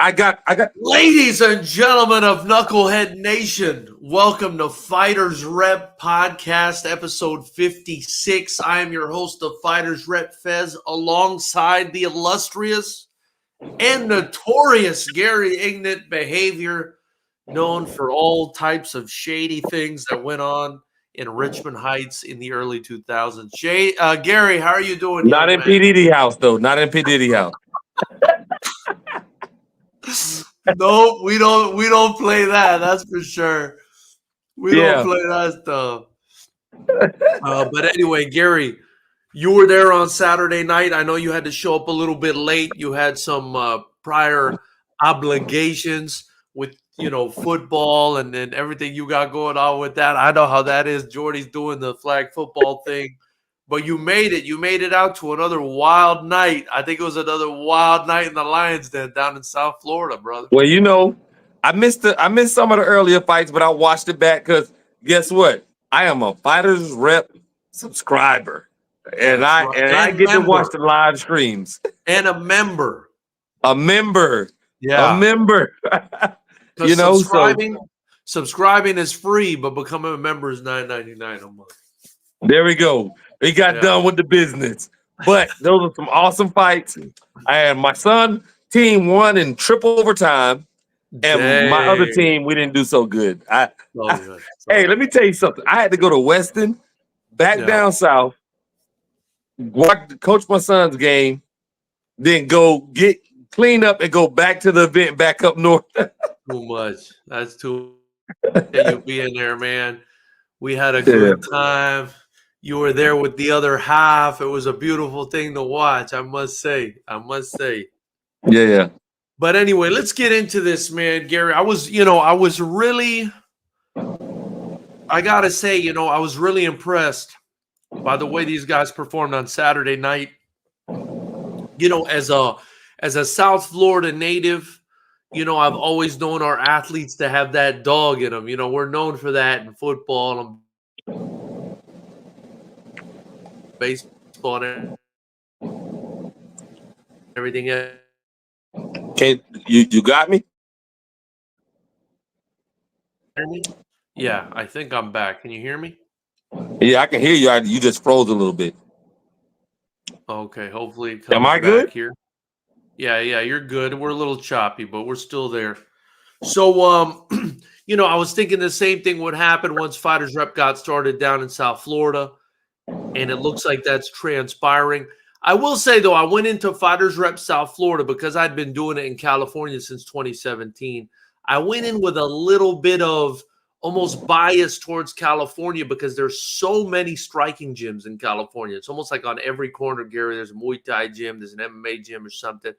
I got. Ladies and gentlemen of Knucklehead Nation, welcome to Fighters Rep Podcast, episode 56. I am your host of Fighters Rep, Fez, alongside the illustrious and notorious Gary Ignat Behavior, known for all types of shady things that went on in Richmond Heights in the early 2000s. Gary, how are you doing? Not in P. Diddy house, though. Not in P. Diddy house. No, we don't play that. That's for sure. We don't play that stuff. But anyway, Gary, you were there on Saturday night. I know you had to show up a little bit late. You had some prior obligations with football and everything you got going on with that. I know how that is. Jordy's doing the flag football thing. But you made it. You made it out to another wild night. I think it was another wild night in the Lions Den down in South Florida, brother. Well, I missed some of the earlier fights, but I watched it back because guess what? I am a Fighters Rep subscriber, and I get to watch the live streams. And a member. A member. Yeah. A member. Subscribing is free, but becoming a member is $9.99 a month. There we go. We got done with the business. But those are some awesome fights. And my son team won in triple overtime. And my other team, we didn't do so good. Hey, let me tell you something. I had to go to Weston, back down south, coach my son's game, then go get clean up and go back to the event back up north. Too much. That's too you being there, man. We had a good time. You were there with the other half. It was a beautiful thing to watch, I must say. Yeah. But anyway, let's get into this, man. Gary, I was really impressed by the way these guys performed on Saturday night. As a South Florida native, I've always known our athletes to have that dog in them. We're known for that in football and baseball and everything else. Okay, you got me? Yeah, I think I'm back. Can you hear me? Yeah, I can hear you. You just froze a little bit. Okay, hopefully it comes Am I back good? Here. Yeah, you're good. We're a little choppy, but we're still there. So, I was thinking the same thing would happen once Fighters Rep got started down in South Florida, and it looks like that's transpiring. I will say, though, I went into Fighters Rep South Florida because I'd been doing it in California since 2017. I went in with a little bit of almost bias towards California because there's so many striking gyms in California. It's almost like on every corner, Gary, there's a Muay Thai gym, there's an MMA gym or something.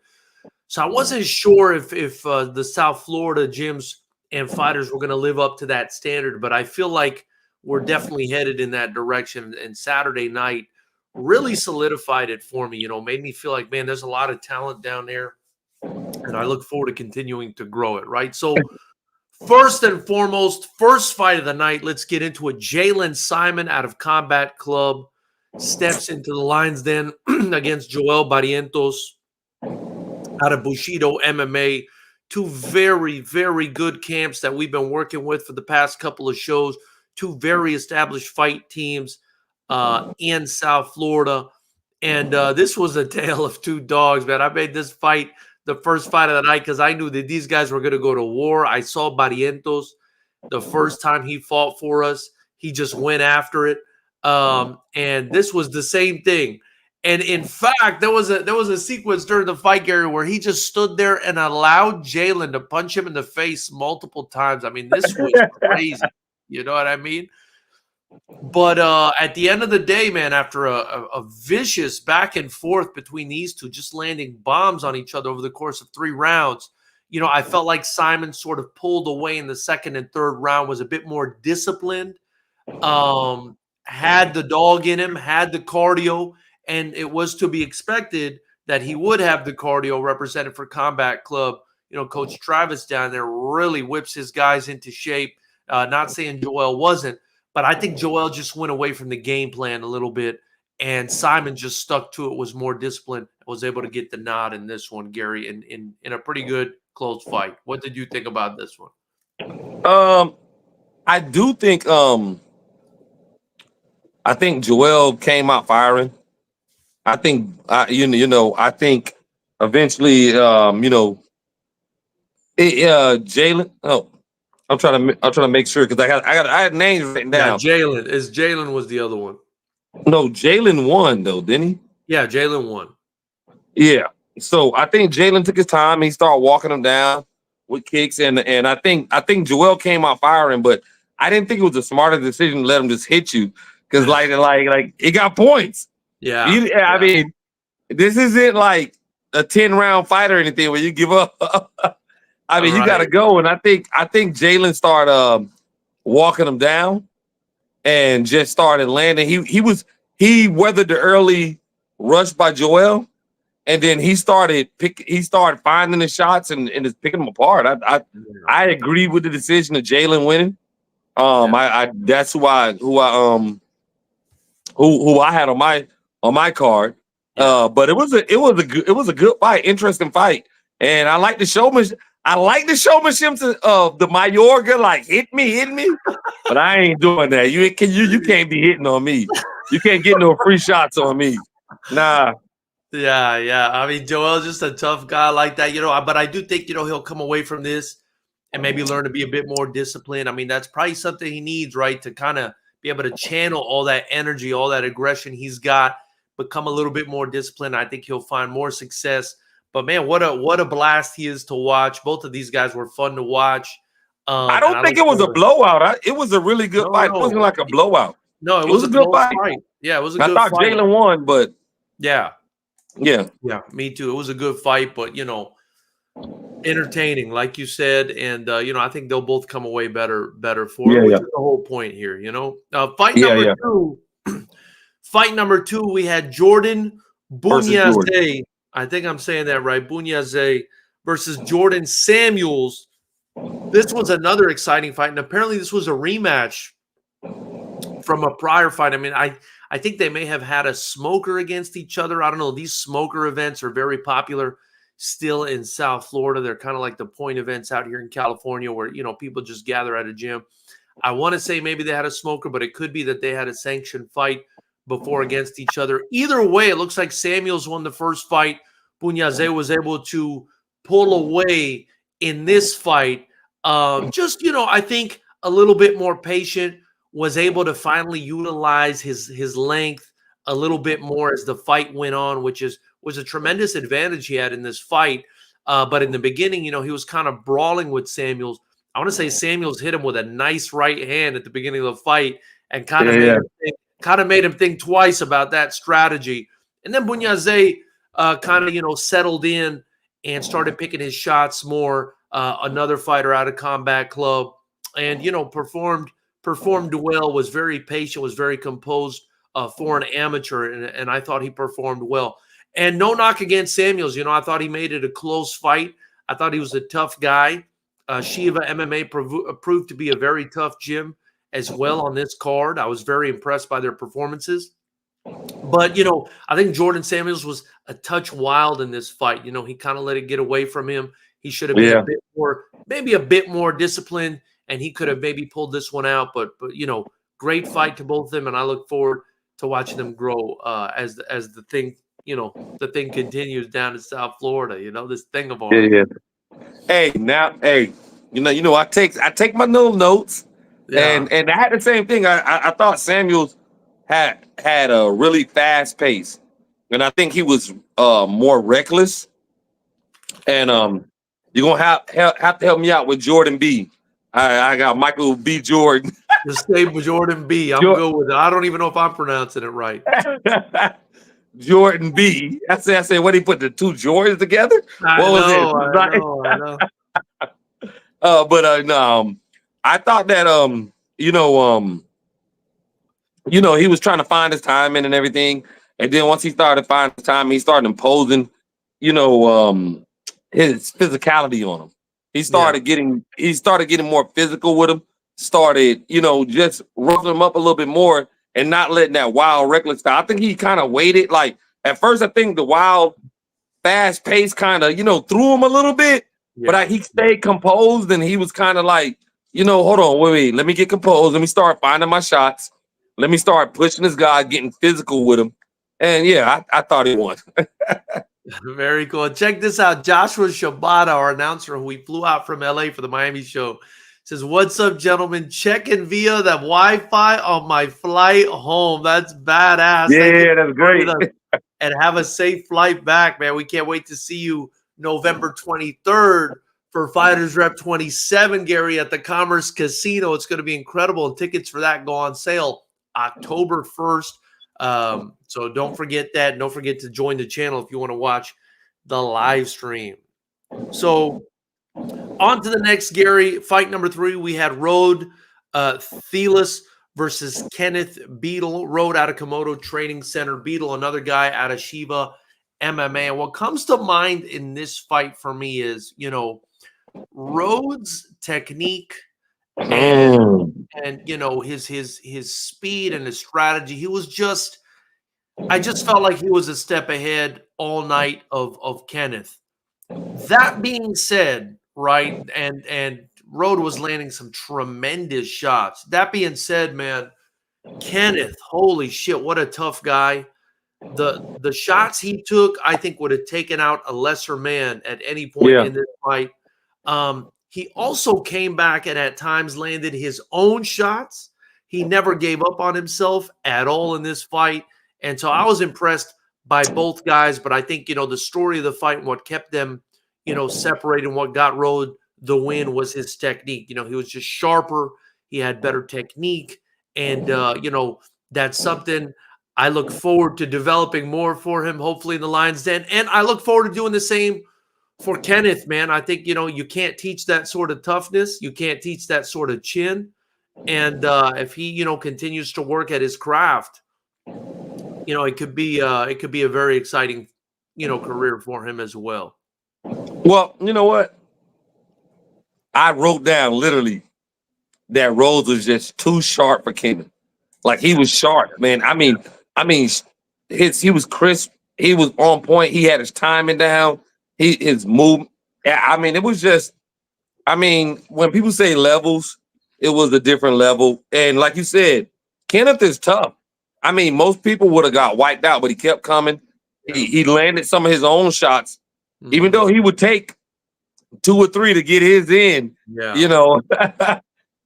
So I wasn't sure if the South Florida gyms and fighters were going to live up to that standard, but I feel like we're definitely headed in that direction. And Saturday night really solidified it for me, made me feel like, man, there's a lot of talent down there. And I look forward to continuing to grow it, right? So first and foremost, first fight of the night, let's get into it. Jalen Simon out of Combat Club steps into the Lions Den against Joel Barrientos out of Bushido MMA. Two very, very good camps that we've been working with for the past couple of shows. Two very established fight teams in South Florida. And this was a tale of two dogs, man. I made this fight the first fight of the night because I knew that these guys were going to go to war. I saw Barrientos the first time he fought for us. He just went after it. And this was the same thing. And in fact, there was a sequence during the fight, Gary, where he just stood there and allowed Jalen to punch him in the face multiple times. I mean, this was crazy. You know what I mean? But at the end of the day, man, after a vicious back and forth between these two, just landing bombs on each other over the course of 3 rounds, I felt like Simon sort of pulled away in the second and third round, was a bit more disciplined, had the dog in him, had the cardio, and it was to be expected that he would have the cardio represented for Combat Club. Coach Travis down there really whips his guys into shape. Not saying Joel wasn't, but I think Joel just went away from the game plan a little bit, and Simon just stuck to it, was more disciplined, was able to get the nod in this one, Gary, in a pretty good close fight. What did you think about this one? I do think I think Joel came out firing. I think I think eventually Jalen. Oh, I'm trying to make sure because I had names written Yeah, down. Jalen was the other one. No, Jalen won though, didn't he? Yeah, Jalen won. Yeah. So I think Jalen took his time. He started walking him down with kicks, and I think Joel came out firing, but I didn't think it was a smarter decision to let him just hit you because like it got points. Yeah. I mean, this isn't like a 10-round fight or anything where you give up. I mean, you got to go, and I think Jalen started walking him down and just started landing. He weathered the early rush by Joel. And then he started finding the shots and just picking them apart. I agree with the decision of Jalen winning. That's who I had on my card. But it was a good fight, interesting fight, and I like the showmanship. I like the showmanship of the Mayorga, like hit me, but I ain't doing that. You can't be hitting on me. You can't get no free shots on me. Nah. Yeah. I mean, Joel's just a tough guy like that, but I do think, he'll come away from this and maybe learn to be a bit more disciplined. I mean, that's probably something he needs, right? To kind of be able to channel all that energy, all that aggression he's got, become a little bit more disciplined. I think he'll find more success. But man, what a blast he is to watch. Both of these guys were fun to watch. I don't think it was a blowout. It was a really good fight. It wasn't like a blowout. No, it was a good fight. Yeah, it was a good fight. I thought Jalen won, but yeah, me too. It was a good fight, but entertaining, like you said, and I think they'll both come away better for it, which is the whole point here. Fight number two. Fight number two, we had Jordan Bunyazé. I think I'm saying that right. Bunyazé versus Jordan Samuels. This was another exciting fight, and apparently this was a rematch from a prior fight. I mean, I think they may have had a smoker against each other. I don't know. These smoker events are very popular still in South Florida. They're kind of like the point events out here in California where, people just gather at a gym. I want to say maybe they had a smoker, but it could be that they had a sanctioned fight before against each other. Either way, it looks like Samuels won the first fight. Bunyazé was able to pull away in this fight. I think a little bit more patient, was able to finally utilize his length a little bit more as the fight went on, which was a tremendous advantage he had in this fight. But in the beginning, he was kind of brawling with Samuels. I want to say Samuels hit him with a nice right hand at the beginning of the fight and kind of made him think twice about that strategy. And then Bunyazé settled in and started picking his shots more. Another fighter out of Combat Club, and performed well, was very patient, was very composed for an amateur, and I thought he performed well. And no knock against Samuels. I thought he made it a close fight. I thought he was a tough guy. Shiva MMA proved to be a very tough gym as well on this card. I was very impressed by their performances. But, I think Jordan Samuels was a touch wild in this fight. He kind of let it get away from him. He should have been a bit more disciplined, and he could have maybe pulled this one out. But great fight to both of them, and I look forward to watching them grow as the thing continues down in South Florida. This thing of ours. Yeah. Hey, I take my little notes, and I had the same thing. I thought Samuels had a really fast pace, and I think he was more reckless. And you're gonna have to help me out with Jordan B. I got Michael B. Jordan. Just say Jordan B. I'm good with it. I don't even know if I'm pronouncing it right. Jordan B. I said, what, he put the two Jordans together? I know. I thought that he was trying to find his timing and everything, and then once he started finding his time, he started imposing, his physicality on him. He started getting more physical with him. Started, just roughing him up a little bit more and not letting that wild, reckless style. I think he kind of waited. Like at first, I think the wild, fast pace kind of, threw him a little bit. But he stayed composed, and he was kind of like, hold on, wait, let me get composed. Let me start finding my shots. Let me start pushing this guy, getting physical with him. And yeah, I thought he won. Very cool. Check this out. Joshua Shabata, our announcer, who we flew out from LA for the Miami show, says, "What's up, gentlemen? Checking via the Wi-Fi on my flight home." That's badass. Yeah, that's great. And have a safe flight back, man. We can't wait to see you November 23rd for Fighters Rep 27, Gary, at the Commerce Casino. It's going to be incredible. And tickets for that go on sale October 1st. So don't forget that. And don't forget to join the channel if you want to watch the live stream. So on to the next, Gary. Fight number 3, we had Rode Thelis versus Kenneth Beadle. Rode out of Komodo Training Center. Beadle, another guy out of Shiva MMA. And what comes to mind in this fight for me is, Rhodes' technique and his speed and his strategy. He was just, I just felt like he was a step ahead all night of Kenneth. That being said, right, and Rode was landing some tremendous shots. That being said, man, Kenneth, holy shit, what a tough guy. The shots he took, I think, would have taken out a lesser man at any point in this fight. He also came back and at times landed his own shots. He never gave up on himself at all in this fight. And so I was impressed by both guys. But I think, the story of the fight and what kept them, separated and what got Rode the win was his technique. He was just sharper. He had better technique. And, that's something I look forward to developing more for him, hopefully in the Lions Den. And I look forward to doing the same for Kenneth, man. I think, you can't teach that sort of toughness. You can't teach that sort of chin. And if he, continues to work at his craft, it could be a very exciting, career for him as well. Well, you know what? I wrote down literally that Rhodes was just too sharp for Kenneth. Like, he was sharp, man. I mean, he was crisp. He was on point. He had his timing down. His movement. It was just, when people say levels, it was a different level. And like you said, Kenneth is tough. Most people would have got wiped out, but he kept coming. He landed some of his own shots, even though he would take 2 or 3 to get his in. Yeah.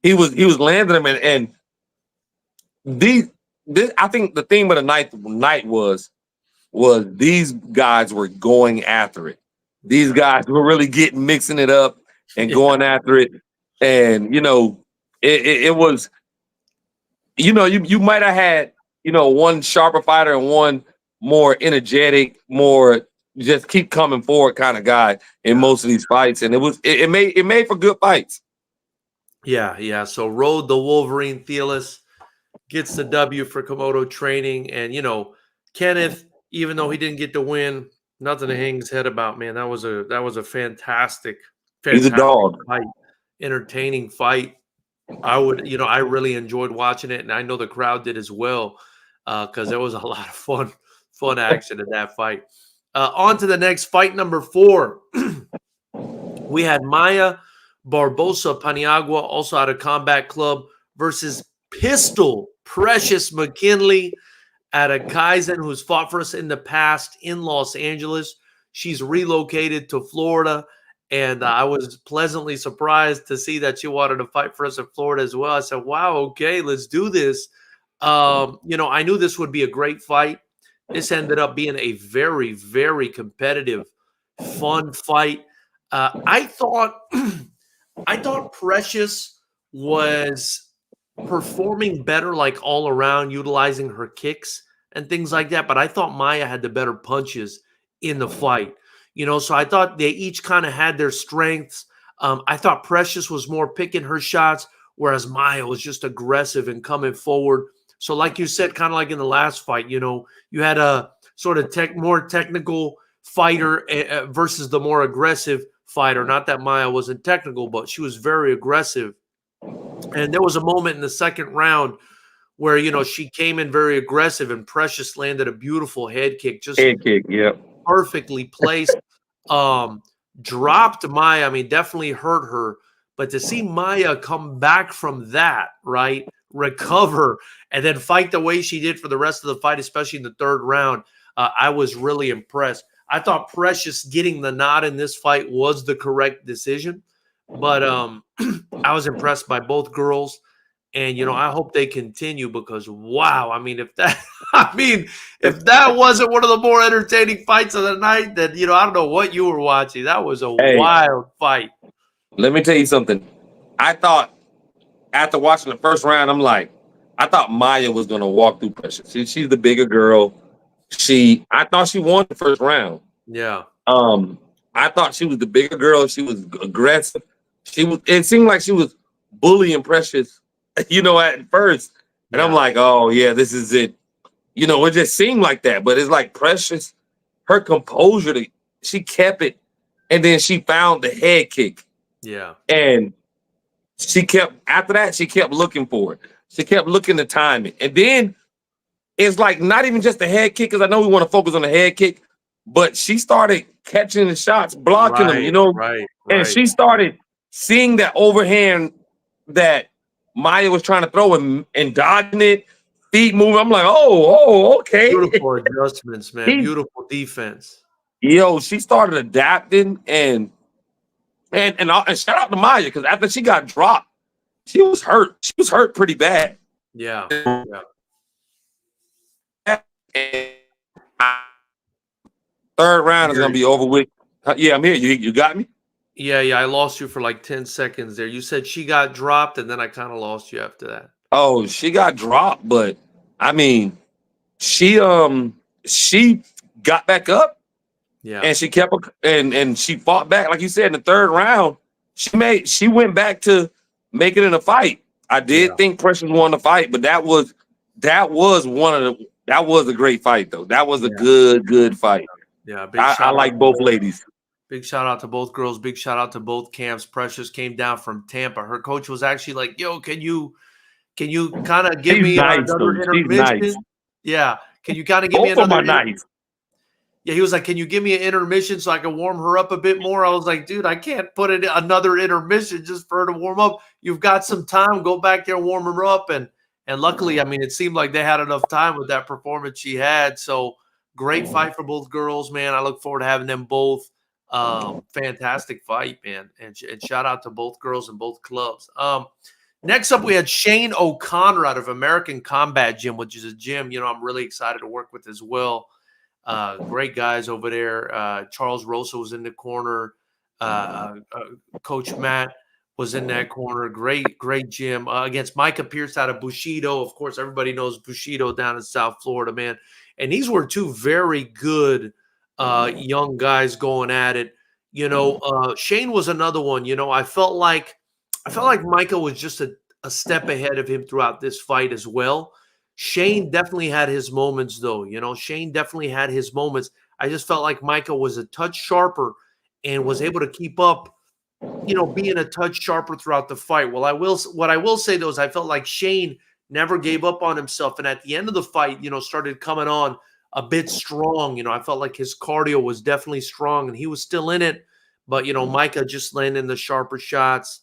he was landing them, and this I think the theme of the night was these guys were going after it. These guys were really mixing it up and going after it. And, it was, you might have had, one sharper fighter and one more energetic, more just keep coming forward kind of guy in most of these fights. And it made for good fights. Yeah. So Rode the Wolverine Thelis gets the W for Komodo Training. And, Kenneth, even though he didn't get the win, nothing to hang his head about, man. That was a fantastic He's a dog. Fight. Entertaining fight. I really enjoyed watching it, and I know the crowd did as well, because there was a lot of fun action in that fight. On to the next fight, number 4. We had Maya Barbosa Paniagua, also out of Combat Club, versus Pistol Precious McKinley out of Kaizen, who's fought for us in the past in Los Angeles. She's relocated to Florida, and I was pleasantly surprised to see that she wanted to fight for us in Florida as well. I said, wow, okay, let's do this. I knew this would be a great fight. This ended up being a very, very competitive, fun fight. I thought Precious was performing better, like all around, utilizing her kicks and things like that. But I thought Maya had the better punches in the fight, so I thought they each kind of had their strengths. I thought Precious was more picking her shots, whereas Maya was just aggressive and coming forward. So like you said, kind of like in the last fight, you had a sort of more technical fighter versus the more aggressive fighter. Not that Maya wasn't technical, but she was very aggressive. And there was a moment in the second round where, she came in very aggressive and Precious landed a beautiful head kick. Just head kick, yeah. Perfectly placed. dropped Maya. I mean, definitely hurt her. But to see Maya come back from that, right, recover, and then fight the way she did for the rest of the fight, especially in the third round, I was really impressed. I thought Precious getting the nod in this fight was the correct decision. But I was impressed by both girls. And, I hope they continue because, wow, I mean, if that wasn't one of the more entertaining fights of the night, then, I don't know what you were watching. That was a wild fight. Let me tell you something. I thought after watching the first round, I thought Maya was going to walk through Precious. She's the bigger girl. I thought she won the first round. Yeah. I thought she was the bigger girl. She was aggressive. It seemed like she was bullying Precious, at first. And I'm like, oh, yeah, this is it. It just seemed like that. But it's like Precious, her composure, she kept it. And then she found the head kick. Yeah. And after that, she kept looking for it. She kept looking to time it. And then it's like not even just the head kick, because I know we want to focus on the head kick, but she started catching the shots, blocking them, Right. And she started seeing that overhand that Maya was trying to throw and dodging it, feet moving. I'm like, oh, okay. Beautiful adjustments, man. Beautiful defense. She started adapting and shout out to Maya, because after she got dropped, she was hurt. She was hurt pretty bad. Yeah. Third round is gonna be over with. Yeah, I'm here. You got me? Yeah. I lost you for like 10 seconds there. You said she got dropped, and then I kind of lost you after that. Oh, she got dropped, but I mean, she got back up. Yeah. And she kept and she fought back, like you said, in the third round. She went back to make it in a fight. I did think Precious won the fight, but that was a great fight though. That was a good fight. Yeah, I like both ladies. Big shout out to both girls. Big shout out to both camps. Precious came down from Tampa. Her coach was actually like, "Yo, can you kind of give me another intermission?" Nice. Yeah, can you kind of give me another? Nice. Yeah, he was like, "Can you give me an intermission so I can warm her up a bit more?" I was like, "Dude, I can't put in another intermission just for her to warm up. You've got some time. Go back there and warm her up." And luckily, I mean, it seemed like they had enough time with that performance she had. So great fight for both girls, man. I look forward to having them both. Fantastic fight, man. And shout out to both girls and both clubs. Next up, we had Shane O'Connor out of American Combat Gym, which is a gym, I'm really excited to work with as well. Great guys over there. Charles Rosa was in the corner. Coach Matt was in that corner. Great gym. Against Micah Pierce out of Bushido. Of course, everybody knows Bushido down in South Florida, man. And these were two very good young guys going at it. Shane was another one. I felt like Micah was just a step ahead of him throughout this fight as well. Shane definitely had his moments, though. Shane definitely had his moments. I just felt like Micah was a touch sharper and was able to keep up, being a touch sharper throughout the fight. What I will say, though, is I felt like Shane never gave up on himself. And at the end of the fight, started coming on a bit strong. I felt like his cardio was definitely strong and he was still in it. But, Micah just landing the sharper shots,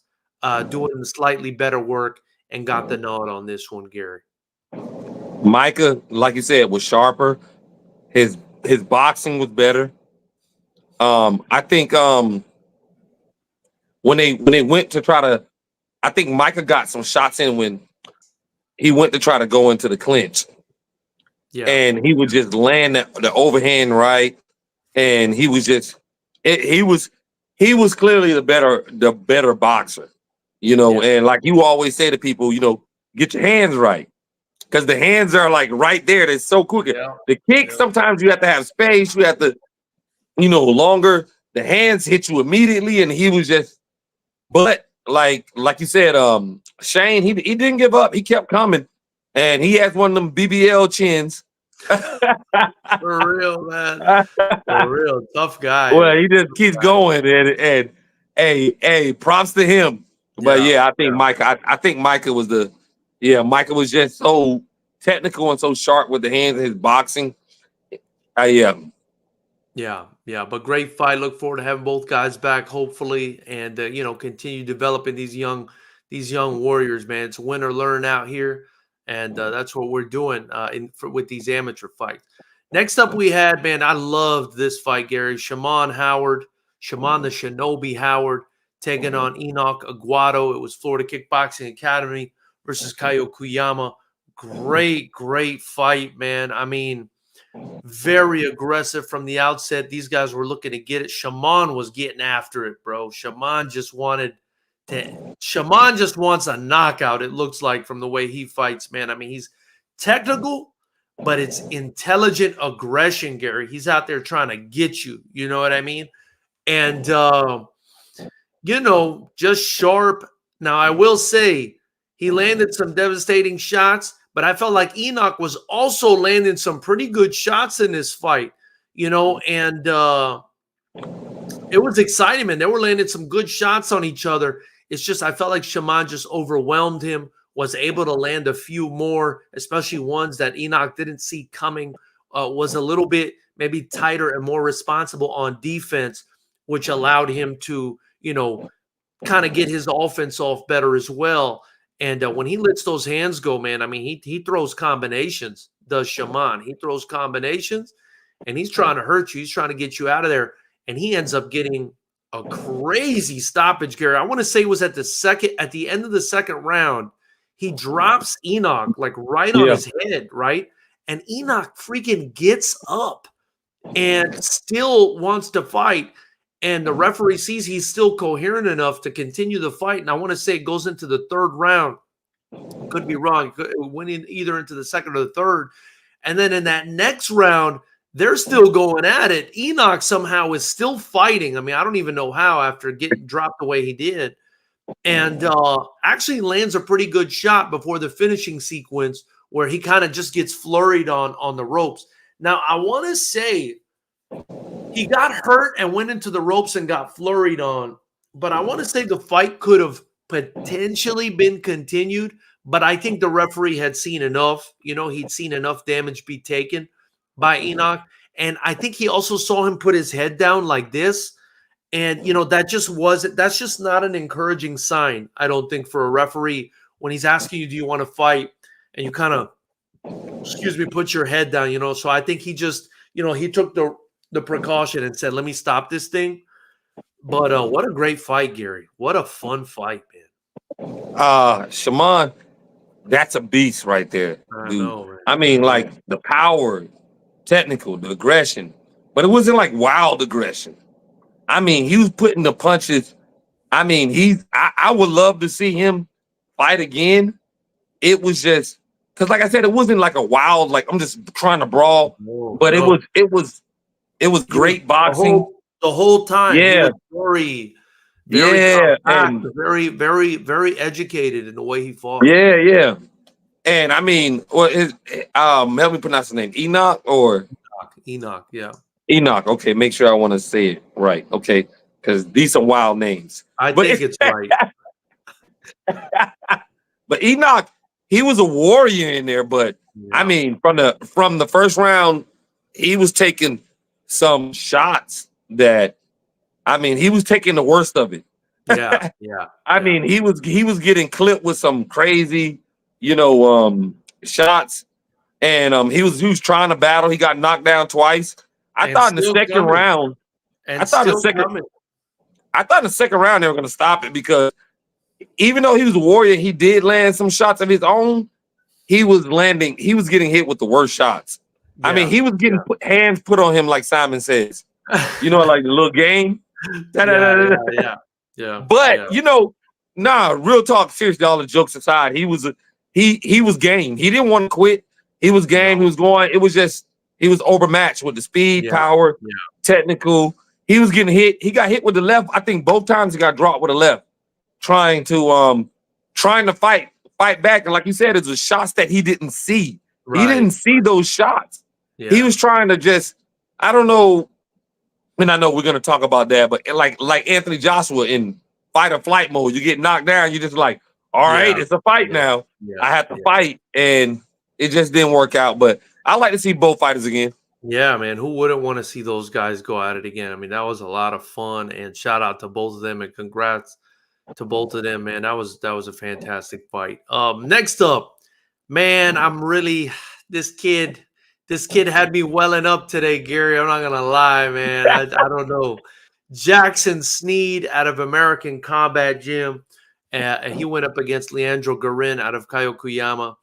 doing the slightly better work, and got the nod on this one, Gary. Micah, like you said, was sharper. His boxing was better. I think when they went to try to, I think Micah got some shots in when he went to try to go into the clinch. Yeah. And he would just land the overhand right, and he was just he was clearly the better boxer, And like you always say to people, get your hands right. Because the hands are like right there. They're so quick. Yeah. The kick, sometimes you have to have space. You have to, longer. The hands hit you immediately. And he was just, but like you said, Shane, he didn't give up. He kept coming. And he has one of them BBL chins. For real, man. For real. Tough guy. Well, he just keeps going. And hey, props to him. But yeah, I think Micah, I think Micah was Micah was just so technical and so sharp with the hands and his boxing. Yeah, yeah, but great fight. Look forward to having both guys back, hopefully, and continue developing these young warriors, man. It's win or learn out here, and that's what we're doing with these amateur fights. Next up, we had, man, I loved this fight, Gary. Shaman the Shinobi Howard, taking on Enoch Aguado. It was Florida Kickboxing Academy versus Kaio Kuyama. Great fight, man. I mean, very aggressive from the outset. These guys were looking to get it. Shaman was getting after it, bro. Shaman just wants a knockout, it looks like, from the way he fights, man. I mean, he's technical, but it's intelligent aggression, Gary. He's out there trying to get you. You know what I mean? And, just sharp. Now, I will say he landed some devastating shots, but I felt like Enoch was also landing some pretty good shots in this fight, and it was exciting, man. They were landing some good shots on each other. It's just I felt like Shaman just overwhelmed him, was able to land a few more, especially ones that Enoch didn't see coming, was a little bit maybe tighter and more responsible on defense, which allowed him to, kind of get his offense off better as well. And when he lets those hands go, man, I mean, he throws combinations, does Shaman. He throws combinations, and he's trying to hurt you. He's trying to get you out of there. And he ends up getting a crazy stoppage, Gary. I want to say it was at the end of the second round. He drops Enoch like right on his head, right? And Enoch freaking gets up and still wants to fight. And the referee sees he's still coherent enough to continue the fight. And I want to say it goes into the third round. Could be wrong. It went in either into the second or the third. And then in that next round, they're still going at it. Enoch somehow is still fighting. I mean, I don't even know how after getting dropped the way he did. And actually lands a pretty good shot before the finishing sequence where he kind of just gets flurried on the ropes. Now, I want to say he got hurt and went into the ropes and got flurried on. But I want to say the fight could have potentially been continued. But I think the referee had seen enough. He'd seen enough damage be taken by Enoch. And I think he also saw him put his head down like this. And, that's just not an encouraging sign, I don't think, for a referee when he's asking you, do you want to fight? And you kind of, put your head down, So I think he just, he took the precaution and said, let me stop this thing. But what a great fight, Gary. What a fun fight, man. Shaman, that's a beast right there. I know, right? I mean, like the power, technical, the aggression, but it wasn't like wild aggression. I mean, he was putting the punches. I mean, I would love to see him fight again. It was just because, like I said, it wasn't like a wild, like I'm just trying to brawl, but it was great boxing the whole time. Yeah, very compact, very, very, very educated in the way he fought. Yeah. And I mean, help me pronounce his name, Enoch. Yeah. Enoch. Okay, make sure I want to say it right. Okay, because these are wild names. I think it's right. But Enoch, he was a warrior in there. But I mean, from the first round, he was taking some shots that, I mean, he was taking the worst of it. Yeah. I mean, he was getting clipped with some crazy, shots, and he was trying to battle. He got knocked down twice. I thought in the second round they were going to stop it because even though he was a warrior, he did land some shots of his own. He was getting hit with the worst shots. Yeah, I mean, he was getting hands put on him, like Simon says, like the little game. Yeah. But real talk, seriously, all the jokes aside, he was game. He didn't want to quit. He was game. He was going. It was just he was overmatched with the speed, power, technical. He was getting hit. He got hit with the left. I think both times he got dropped with the left, trying to fight back. And like you said, it's the shots that he didn't see. Right. He didn't see those shots. Yeah. He was trying to just, I don't know. And I know we're gonna talk about that, but like Anthony Joshua in fight or flight mode, you get knocked down, you're just like, all right, it's a fight now. Yeah. I have to fight, and it just didn't work out. But I like to see both fighters again. Yeah, man. Who wouldn't want to see those guys go at it again? I mean, that was a lot of fun. And shout out to both of them and congrats to both of them, man. That was a fantastic fight. Next up, man, I'm really this kid. This kid had me welling up today, Gary. I'm not gonna lie, man. I don't know. Jackson Sneed out of American Combat Gym. And he went up against Leandro Garin out of Kayokuyama.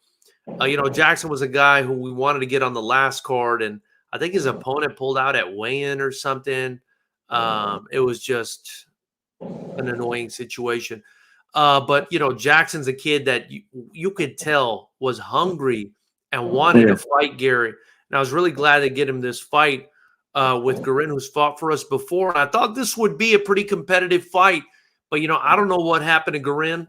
Jackson was a guy who we wanted to get on the last card, and I think his opponent pulled out at weigh-in or something. It was just an annoying situation. But Jackson's a kid that you could tell was hungry and wanted to fight Gary. And I was really glad to get him this fight with Garin, who's fought for us before. And I thought this would be a pretty competitive fight. But, I don't know what happened to Garin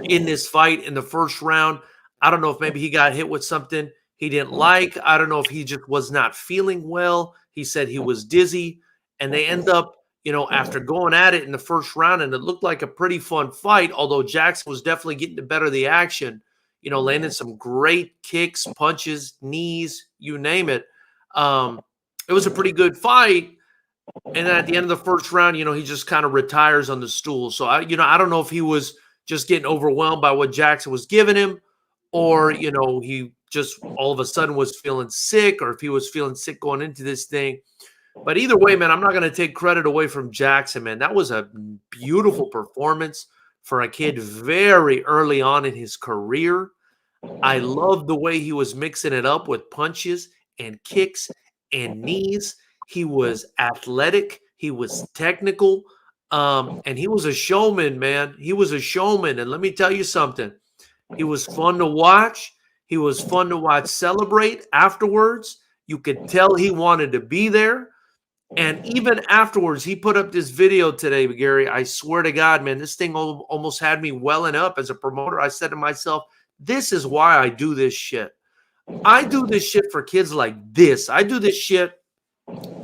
in this fight in the first round. I don't know if maybe he got hit with something he didn't like. I don't know if he just was not feeling well. He said he was dizzy. And they end up, after going at it in the first round, and it looked like a pretty fun fight, although Jackson was definitely getting the better of the action, landing some great kicks, punches, knees, you name it. It was a pretty good fight. And then at the end of the first round, he just kind of retires on the stool. So, I don't know if he was just getting overwhelmed by what Jackson was giving him, or, he just all of a sudden was feeling sick, or if he was feeling sick going into this thing. But either way, man, I'm not going to take credit away from Jackson, man. That was a beautiful performance for a kid very early on in his career. I love the way he was mixing it up with punches and kicks and knees. He was athletic. He was technical. And he was a showman, man. He was a showman. And let me tell you something. He was fun to watch. He was fun to watch celebrate afterwards. You could tell he wanted to be there. And even afterwards, he put up this video today, Gary. I swear to God, man, this thing almost had me welling up as a promoter. I said to myself, this is why I do this shit. I do this shit for kids like this. I do this shit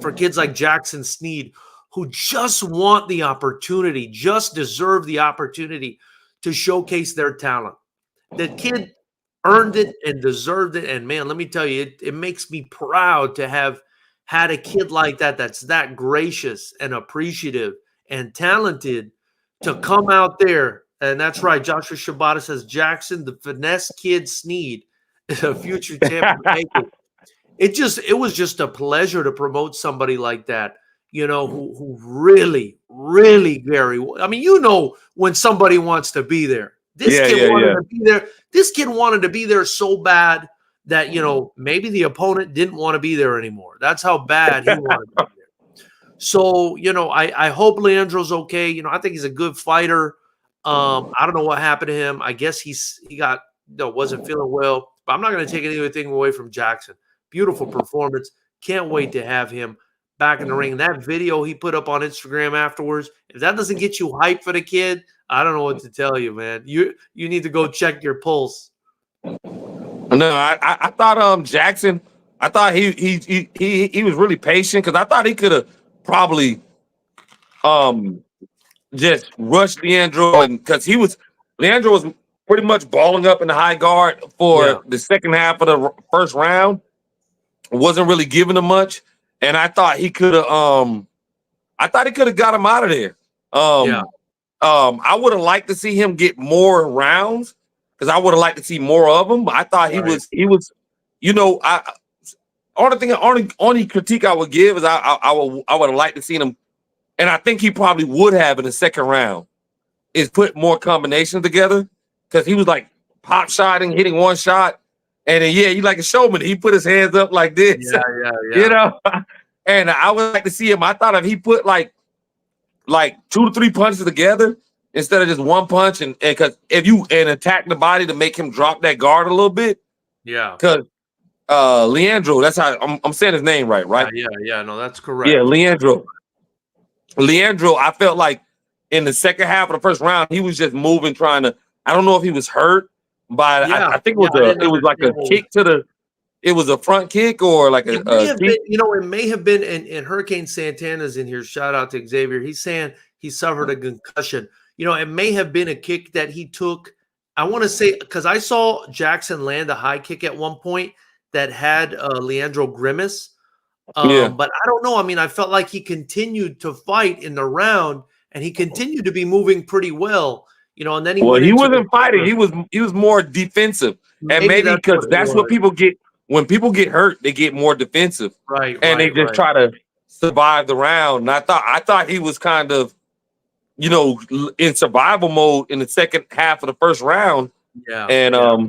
for kids like Jackson Sneed, who just want the opportunity, just deserve the opportunity to showcase their talent. The kid earned it and deserved it. And man, let me tell you, it makes me proud to have had a kid like that that's that gracious and appreciative and talented to come out there. And that's right. Joshua Shibata says, Jackson, the finesse kid Sneed is a future champion. It was just a pleasure to promote somebody like that, who really, really, Gary. I mean, when somebody wants to be there. This kid wanted to be there. This kid wanted to be there so bad that, maybe the opponent didn't want to be there anymore. That's how bad he wanted to be there. So, I hope Leandro's okay. I think he's a good fighter. I don't know what happened to him. I guess he wasn't feeling well. But I'm not going to take anything away from Jackson. Beautiful performance. Can't wait to have him back in the ring. That video he put up on Instagram afterwards, if that doesn't get you hyped for the kid, I don't know what to tell you, man. You need to go check your pulse. No, I thought Jackson, I thought he was really patient, because I thought he could have probably just rushed Leandro, and because Leandro was pretty much balling up in the high guard for the second half of the first round. Wasn't really giving him much, and I thought he could have got him out of there. I would have liked to see him get more rounds, because I would have liked to see more of him. But I thought he was, only critique I would give is I would have liked to see him, and I think he probably would have in the second round, is put more combinations together, because he was like pop shotting, hitting one shot. And then, he like a showman. He put his hands up like this. Yeah. And I would like to see him. I thought if he put like 2 to 3 punches together instead of just one punch, and because if you attack the body to make him drop that guard a little bit. Yeah. Because Leandro, that's how I'm saying his name right? Yeah. No, that's correct. Yeah, Leandro, I felt like in the second half of the first round, he was just moving, trying to. I don't know if he was hurt. But I think it was like a kick it was a front kick, or like a kick. It may have been, and Hurricane Santana's in here. Shout out to Xavier. He's saying he suffered a concussion. It may have been a kick that he took. I want to say, because I saw Jackson land a high kick at one point that had Leandro grimace. Yeah. But I don't know. I mean, I felt like he continued to fight in the round, and he continued to be moving pretty well. And then he Well, went he into the wasn't fighting. corner. He was more defensive, and Maybe maybe that's because what it that's what was. people get when people get hurt. They get more defensive, Right, and they right, just right. try to survive the round. And I thought he was kind of, in survival mode in the second half of the first round. Yeah. And Yeah.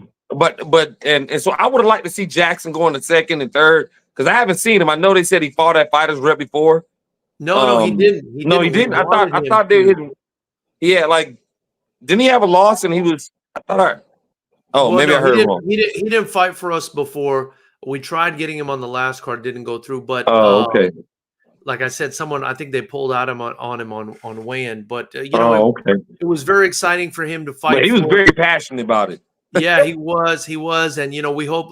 and so I would have liked to see Jackson go in the second and third because I haven't seen him. I know they said he fought at Fighters Rep before. No, he didn't. He No, he didn't. We didn't. wanted I him thought they to. had, yeah, like didn't he have a loss and he was I thought I oh Well, maybe no, I he heard it didn't. wrong. He didn't fight for us before. We tried getting him on the last card, didn't go through. But Oh, okay. like I said, I think they pulled out on him on weigh-in. But Oh, okay. it was very exciting for him to But fight he was for. very passionate about it. Yeah, he was, and we hope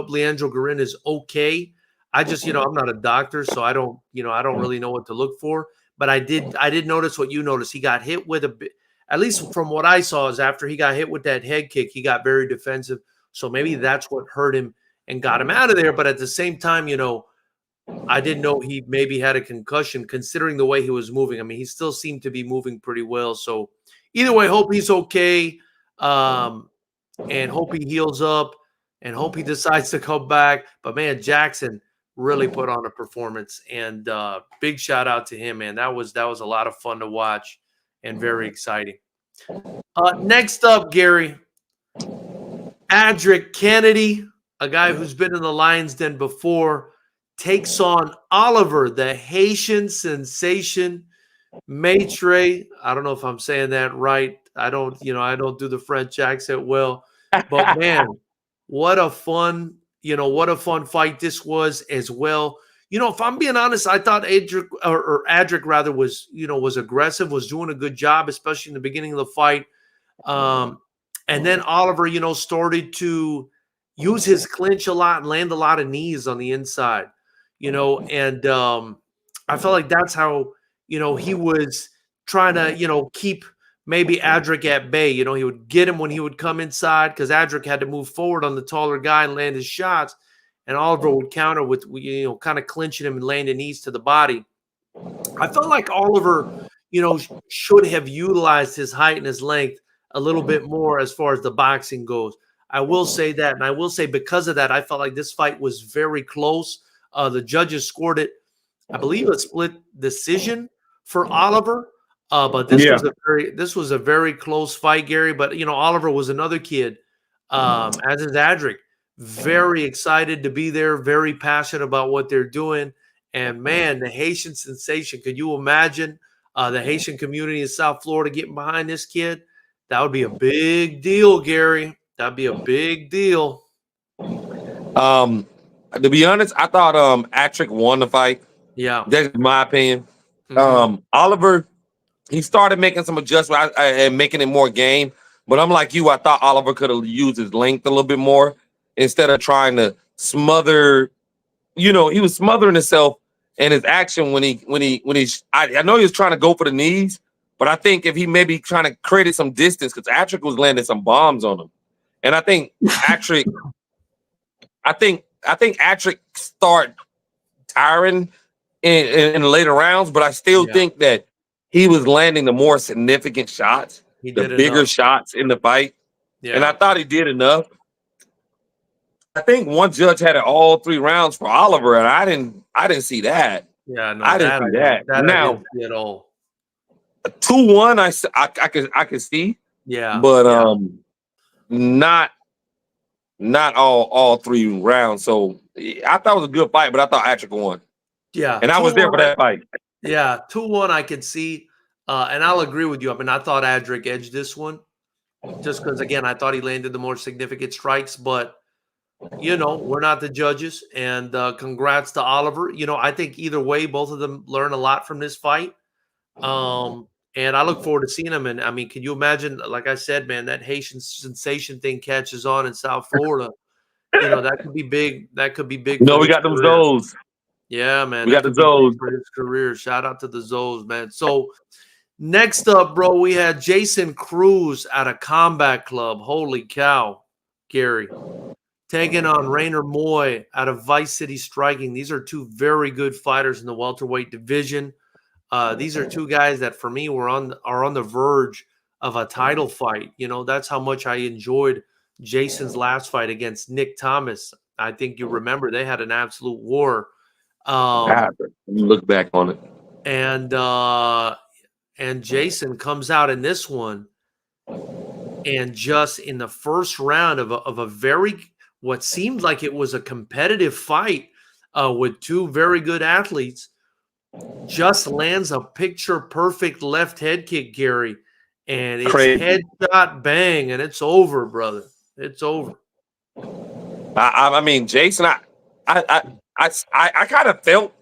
Leandro Guerin is okay. I just, I'm not a doctor, so I don't really know what to look for. But I did notice what you noticed. He got hit with a bit, at least from what I saw, is after he got hit with that head kick, he got very defensive. So maybe that's what hurt him and got him out of there. But at the same time, I didn't know he maybe had a concussion considering the way he was moving. I mean, he still seemed to be moving pretty well. So either way, hope he's okay. And hope he heals up and hope he decides to come back. But man, Jackson really put on a performance, and big shout out to him, man. That was a lot of fun to watch and very exciting. Next up, Gary, Adric Kennedy, a guy who's been in the Lions Den before, takes on Oliver, the Haitian sensation, Maitre. I don't know if I'm saying that right. I don't do the French accent well. But man, what a fun fight this was as well. If I'm being honest, I thought Adric rather was aggressive, was doing a good job, especially in the beginning of the fight. And then Oliver, started to use his clinch a lot and land a lot of knees on the inside, and I felt like that's how, he was trying to, keep maybe Adric at bay. He would get him when he would come inside because Adric had to move forward on the taller guy and land his shots. And Oliver would counter with, kind of clinching him and landing knees to the body. I felt like Oliver, should have utilized his height and his length a little bit more as far as the boxing goes. I will say that. And I will say because of that, I felt like this fight was very close. The judges scored it, I believe, a split decision for Oliver. But this was a very close fight, Gary. But Oliver was another kid, as is Adric, very excited to be there, very passionate about what they're doing. And man, the Haitian sensation. Could you imagine the Haitian community in South Florida getting behind this kid? That would be a big deal, Gary. That'd be a big deal. To be honest, I thought Adric won the fight. Yeah, that's my opinion. Oliver, he started making some adjustments and making it more game. But I'm like you, I thought Oliver could have used his length a little bit more instead of trying to smother. He was smothering himself in his action when I know he was trying to go for the knees, but I think if he maybe trying to create some distance because Adric was landing some bombs on him, and I think Adric start tiring in later rounds, but I still think that he was landing the more significant shots, the bigger shots in the fight. Yeah. And I thought he did enough. I think one judge had it all 3 rounds for Oliver, and I didn't see that. Yeah, no, I didn't see that. Now, I didn't see at all. 2-1, I could see. Yeah, but not all 3 rounds. So I thought it was a good fight, but I thought Adric won. Yeah, and I was there for that fight. Yeah, 2-1, I could see, and I'll agree with you. I mean, I thought Adric edged this one, just because again, I thought he landed the more significant strikes, but. We're not the judges, and congrats to Oliver. I think either way, both of them learn a lot from this fight. And I look forward to seeing them. And I mean, can you imagine, like I said, man, that Haitian sensation thing catches on in South Florida. That could be big. That could be big. We got them Zoes. Yeah, man. We got the Zoes for his career. Shout out to the Zoes, man. So next up, bro, we had Jason Cruz at a Combat Club. Holy cow, Gary. taking on Rainer Moy out of Vice City Striking. These are two very good fighters in the welterweight division. These are two guys that, for me, are on the verge of a title fight. You know, that's how much I enjoyed Jason's last fight against Nick Thomas. I think you remember they had an absolute war. Look back on it. And Jason comes out in this one, and just in the first round of a very, what seemed like it was a competitive fight with two very good athletes, just lands a picture perfect left head kick, Gary, and it's headshot bang, and it's over, brother. It's over. I mean, Jason, I kind of felt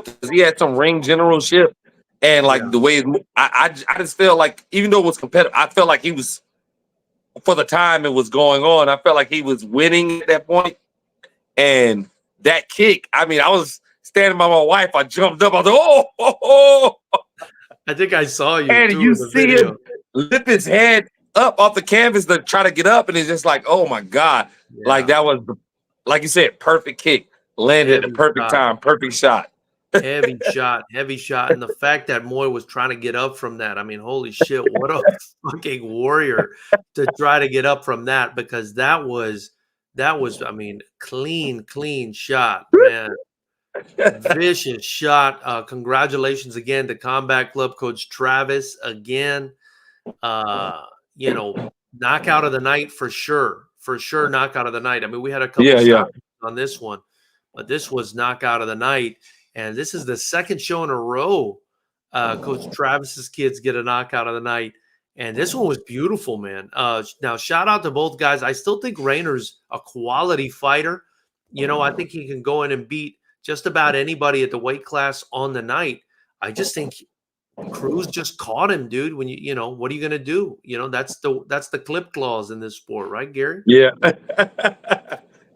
because he had some ring generalship, and like the way I just felt like, even though it was competitive, I felt like he was, for the time it was going on, I felt like he was winning at that point. And that kick, I mean, I was standing by my wife. I jumped up. I was like, oh. I think I saw you. And you see him lift his head up off the canvas to try to get up, and it's just like, oh my God. Yeah. Like that was, like you said, perfect kick. Landed at the perfect time, perfect shot. Heavy shot. And the fact that Moy was trying to get up from that, I mean, holy shit, what a fucking warrior to try to get up from that, because that was, I mean, clean shot, man. Vicious shot. Congratulations again to Combat Club coach Travis again. You know, knockout of the night for sure. Knockout of the night. I mean, we had a couple stops on this one, but this was knockout of the night. And this is the second show in a row Coach Travis's kids get a knockout of the night. And this one was beautiful, man. Now, shout out to both guys. I still think Rainer's a quality fighter. You know, I think he can go in and beat just about anybody at the weight class on the night. I just think Cruz just caught him, dude. When you know, what are you going to do? You know, that's the clip clause in this sport, right, Gary? Yeah.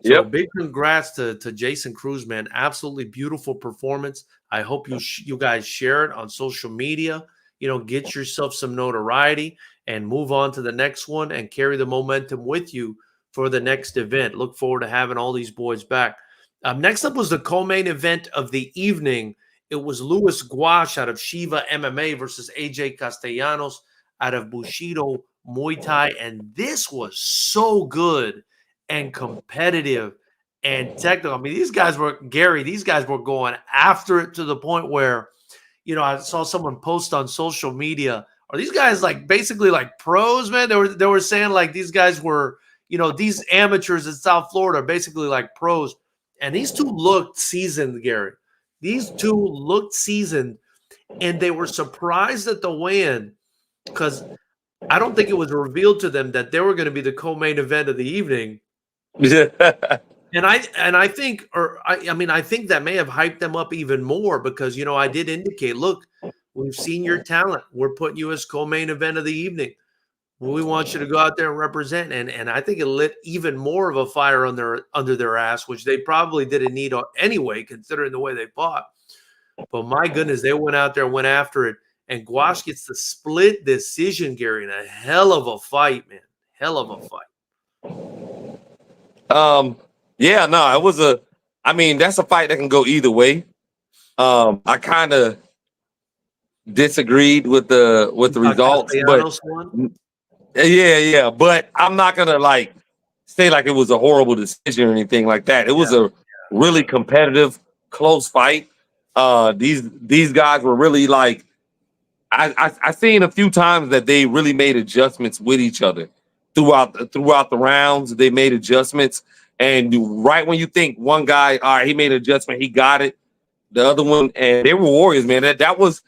So big congrats to Jason Cruz, man. Absolutely beautiful performance. I hope you guys share it on social media. You know, get yourself some notoriety and move on to the next one and carry the momentum with you for the next event. Look forward to having all these boys back. Next up was the co-main event of the evening. It was Luis Guash out of Shiva MMA versus AJ Castellanos out of Bushido Muay Thai. And this was so good and competitive and technical. I mean, these guys were going after it to the point where, you know, I saw someone post on social media, are these guys like basically like pros, man? They were saying like these guys were, you know, these amateurs in South Florida are basically like pros. And these two looked seasoned, Gary. These two looked seasoned, and they were surprised at the weigh-in because I don't think it was revealed to them that they were going to be the co-main event of the evening. And I think that may have hyped them up even more because, you know, I did indicate, look, we've seen your talent. We're putting you as co-main event of the evening. We want you to go out there and represent. And I think it lit even more of a fire under their ass, which they probably didn't need anyway, considering the way they fought. But my goodness, they went out there and went after it. And Guash gets the split decision, Gary, in a hell of a fight, man. Hell of a fight. Yeah, no, it was that's a fight that can go either way. I kind of disagreed with the results, but yeah, but I'm not gonna like say like it was a horrible decision or anything like that. It was a really competitive, close fight. These guys were really like, I seen a few times that they really made adjustments with each other throughout the rounds. They made adjustments. And right when you think one guy, all right, he made an adjustment, he got it. The other one, and they were warriors, man. That was,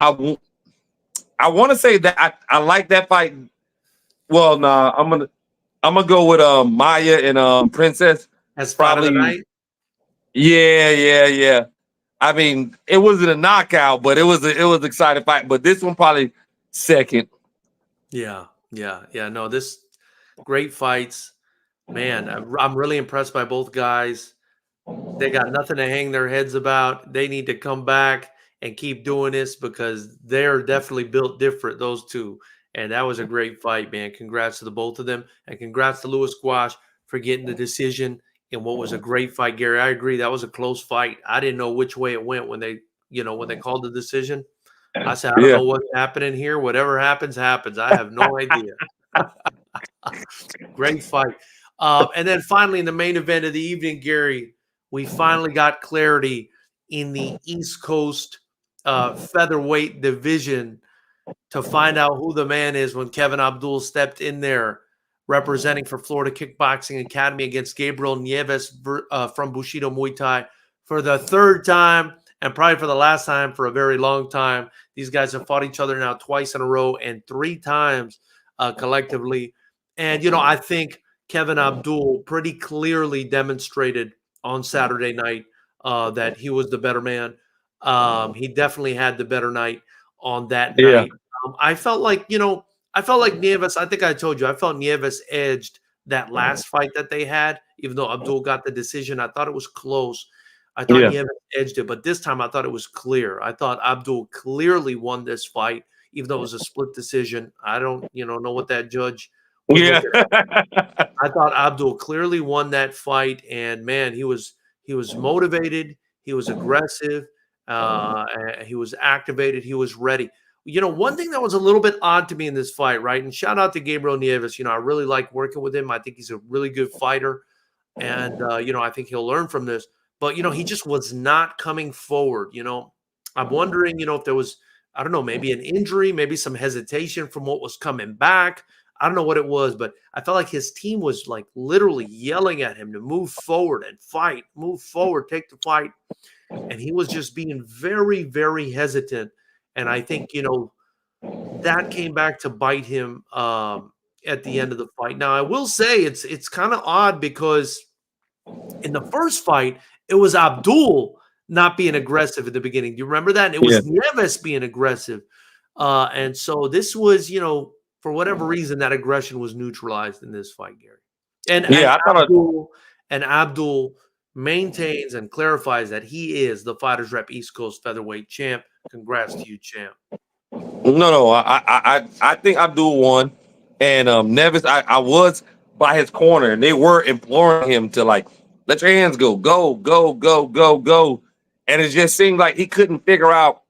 I want to say that I like that fight. Well, nah, I'm gonna go with Maya and Princess. As probably the night. Yeah. I mean, it wasn't a knockout, but it was an exciting fight. But this one probably second. Yeah. No, this great fights. Man, I'm really impressed by both guys. They got nothing to hang their heads about. They need to come back and keep doing this because they're definitely built different, those two. And that was a great fight, man. Congrats to the both of them. And congrats to Luis Guash for for getting the decision in what was a great fight, Gary. I agree. That was a close fight. I didn't know which way it went when they called the decision. I said, I don't Yeah. know what's happening here. Whatever happens, happens. I have no idea. Great fight. And then finally, in the main event of the evening, Gary, we finally got clarity in the East Coast featherweight division to find out who the man is when Kevin Abdul stepped in there representing for Florida Kickboxing Academy against Gabriel Nieves from Bushido Muay Thai for the third time and probably for the last time for a very long time. These guys have fought each other now twice in a row and 3 times collectively. And, I think Kevin Abdul pretty clearly demonstrated on Saturday night that he was the better man. He definitely had the better night on that night. I felt like, Nieves, I think I told you, I felt Nieves edged that last fight that they had, even though Abdul got the decision. I thought it was close. I thought Nieves edged it, but this time I thought it was clear. I thought Abdul clearly won this fight, even though it was a split decision. I don't, know what that judge was looking at. I thought Abdul clearly won that fight, and man, he was motivated, he was aggressive, he was activated, he was ready. One thing that was a little bit odd to me in this fight, right? And shout out to Gabriel Nieves. I really like working with him. I think he's a really good fighter. And, I think he'll learn from this. But, he just was not coming forward. I'm wondering, if there was, I don't know, maybe an injury, maybe some hesitation from what was coming back. I don't know what it was, but I felt like his team was like literally yelling at him to move forward and fight, move forward, take the fight. And he was just being very, very hesitant. And I think, that came back to bite him at the end of the fight. Now, I will say it's kind of odd because in the first fight, it was Abdul not being aggressive at the beginning. Do you remember that? And it was Nieves being aggressive. And so this was, for whatever reason, that aggression was neutralized in this fight, Gary. And Abdul maintains and clarifies that he is the FightersRep East Coast featherweight champ. Congrats to you, champ. No, I think Abdul won, and Nevis, I was by his corner, and they were imploring him to like let your hands go, go, and it just seemed like he couldn't figure out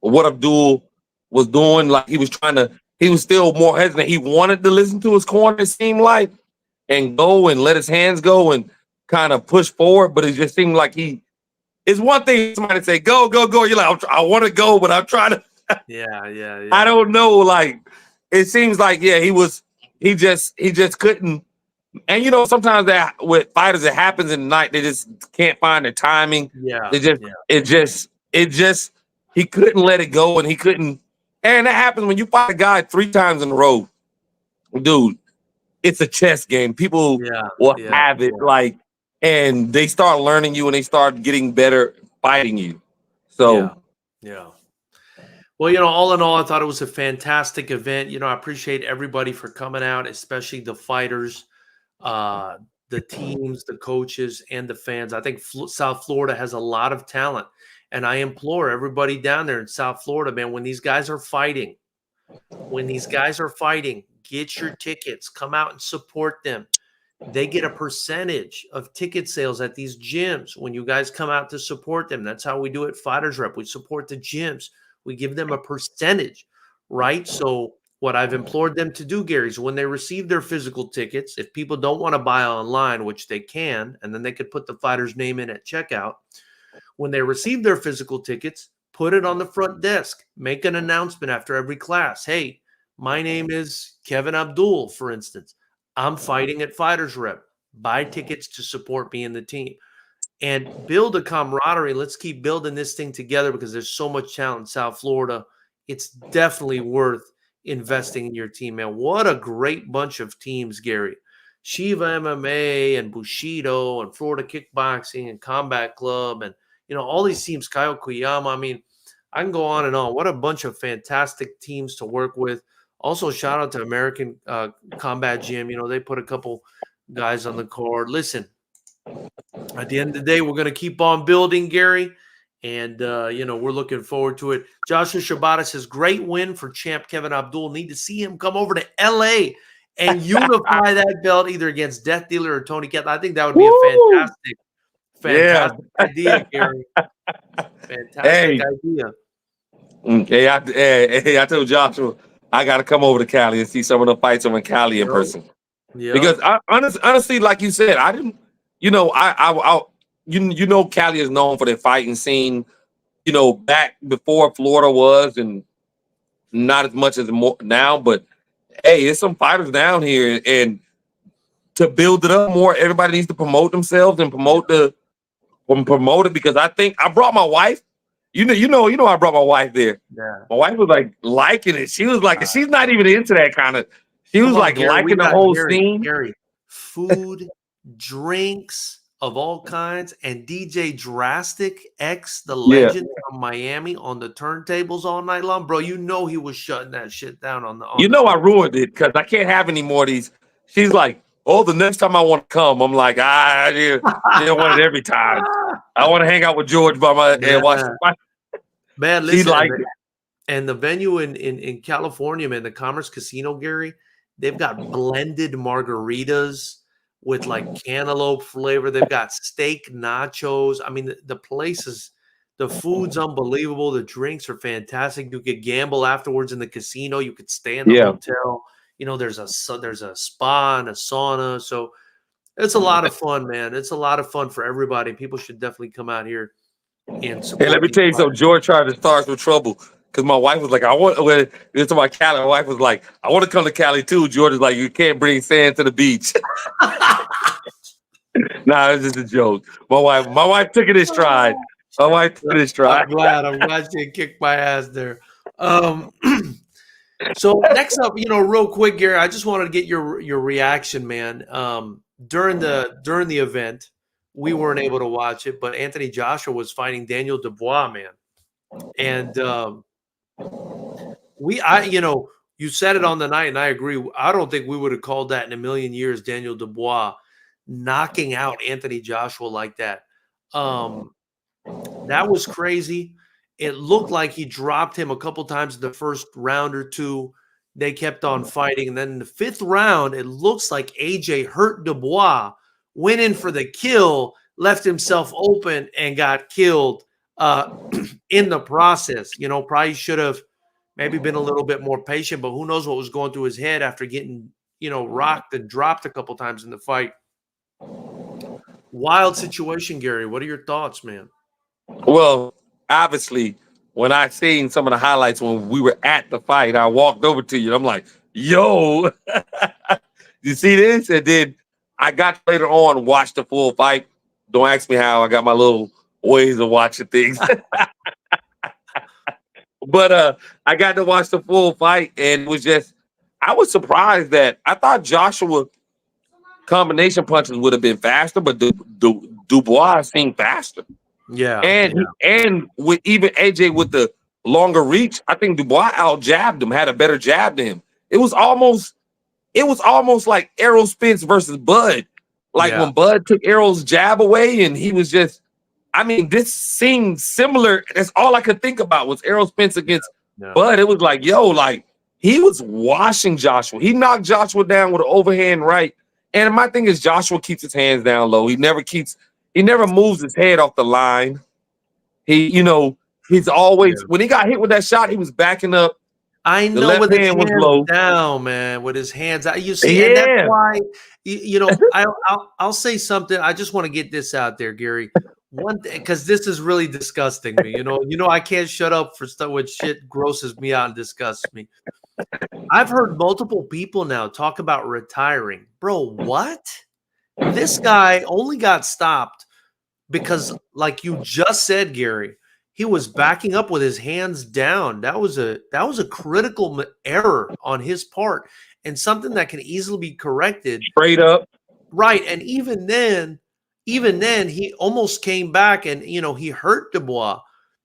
what Abdul was doing. Like he was still more hesitant. He wanted to listen to his corner, it seemed like, and go and let his hands go and kind of push forward, but it just seemed like it's one thing somebody say, go. You're like, I want to go, but I'm trying to. Yeah. I don't know. Like, it seems like, he just couldn't. And, sometimes that with fighters, it happens in the night. They just can't find the timing. He couldn't let it go and he couldn't. And that happens when you fight a guy 3 times in a row. Dude, it's a chess game. People will have it like, and they start learning you and they start getting better fighting you. So, yeah. Well, all in all, I thought it was a fantastic event. I appreciate everybody for coming out, especially the fighters, the teams, the coaches, and the fans. I think South Florida has a lot of talent, and I implore everybody down there in South Florida, man, when these guys are fighting, get your tickets, come out and support them. They get a percentage of ticket sales at these gyms when you guys come out to support them. That's how we do it. FightersRep, we support the gyms. We give them a percentage, right? So what I've implored them to do, Gary, is when they receive their physical tickets, if people don't want to buy online, which they can, and then they could put the fighter's name in at checkout. When they receive their physical tickets, put it on the front desk. Make an announcement after every class. Hey, my name is Kevin Abdul, for instance. I'm fighting at FightersRep. Buy tickets to support me and the team. And build a camaraderie. Let's keep building this thing together because there's so much talent in South Florida. It's definitely worth investing in your team, man. What a great bunch of teams, Gary. Shiva MMA and Bushido and Florida Kickboxing and Combat Club and, all these teams, Kyle Kuyama. I mean, I can go on and on. What a bunch of fantastic teams to work with. Also, shout out to American Combat Gym. They put a couple guys on the card. Listen, at the end of the day, we're going to keep on building, Gary. And, we're looking forward to it. Joshua Shibata says, great win for champ Kevin Abdul. Need to see him come over to L.A. and unify that belt either against Death Dealer or Tony Khan. I think that would be a fantastic idea, Gary. Fantastic idea. Hey, I told Joshua I got to come over to Cali and see some of the fights over in Cali in person. Because honestly, like you said, I didn't. Cali is known for their fighting scene. Back before Florida was, and not as much as now. But hey, there's some fighters down here, and to build it up more, everybody needs to promote themselves and promote it because I think I brought my wife. I brought my wife there. Yeah. My wife was like liking it. She was like, she's not even into that kind of. She was like Gary, liking the whole scene. Gary, food, drinks of all kinds, and DJ Drastic X, the legend from Miami, on the turntables all night long, bro. He was shutting that shit down on the. I ruined it because I can't have any more of these. She's like, oh, the next time I want to come, I'm like, you don't want it every time. I want to hang out with George by my and watch. Man, listen, and the venue in California, man, the Commerce Casino, Gary, they've got blended margaritas with like cantaloupe flavor. They've got steak nachos. I mean, the food's unbelievable. The drinks are fantastic. You could gamble afterwards in the casino. You could stay in the hotel. There's a spa and a sauna. So it's a lot of fun, man. It's a lot of fun for everybody. People should definitely come out here and support. Hey, let me tell you something. George tried to start some trouble because my wife was like, it's my Cali. My wife was like, I want to come to Cali too. George is like, you can't bring sand to the beach. Nah, it's just a joke. My wife took it in stride. I'm glad she kicked my ass there. So next up, real quick, Gary, I just wanted to get your reaction, man. During the event, we weren't able to watch it, but Anthony Joshua was fighting Daniel Dubois, man. And you said it on the night, and I agree. I don't think we would have called that in a million years, Daniel Dubois knocking out Anthony Joshua like that. That was crazy. It looked like he dropped him a couple times in the first round or two. They kept on fighting. And then in the fifth round, it looks like AJ hurt Dubois, went in for the kill, left himself open, and got killed in the process. Probably should have maybe been a little bit more patient, but who knows what was going through his head after getting, rocked and dropped a couple times in the fight. Wild situation, Gary. What are your thoughts, man? Well, obviously, when I seen some of the highlights when we were at the fight, I walked over to you. I'm like, yo, you see this? And then I got later on, watched the full fight. Don't ask me how. I got my little ways of watching things. But I got to watch the full fight, and I was surprised that I thought Joshua combination punches would have been faster, but Dubois seemed faster. Yeah, and with even AJ with the longer reach, I think Dubois out jabbed him, had a better jab than him. It was almost like Errol Spence versus Bud. When Bud took Errol's jab away, and he was just, this seemed similar. That's all I could think about was Errol Spence against Bud. It was like, he was washing Joshua. He knocked Joshua down with an overhand right. And my thing is, Joshua keeps his hands down low. He never moves his head off the line. He's always, when he got hit with that shot, he was backing up. I know, with his hands was low down, man, with his hands out. You see, and that's why, I'll say something. I just want to get this out there, Gary. One thing, because this is really disgusting me. I can't shut up for stuff when shit grosses me out and disgusts me. I've heard multiple people now talk about retiring. Bro, what? This guy only got stopped because, like you just said, Gary, he was backing up with his hands down. That was a critical error on his part, and something that can easily be corrected. Straight up. Right. And even then, he almost came back and, he hurt Dubois.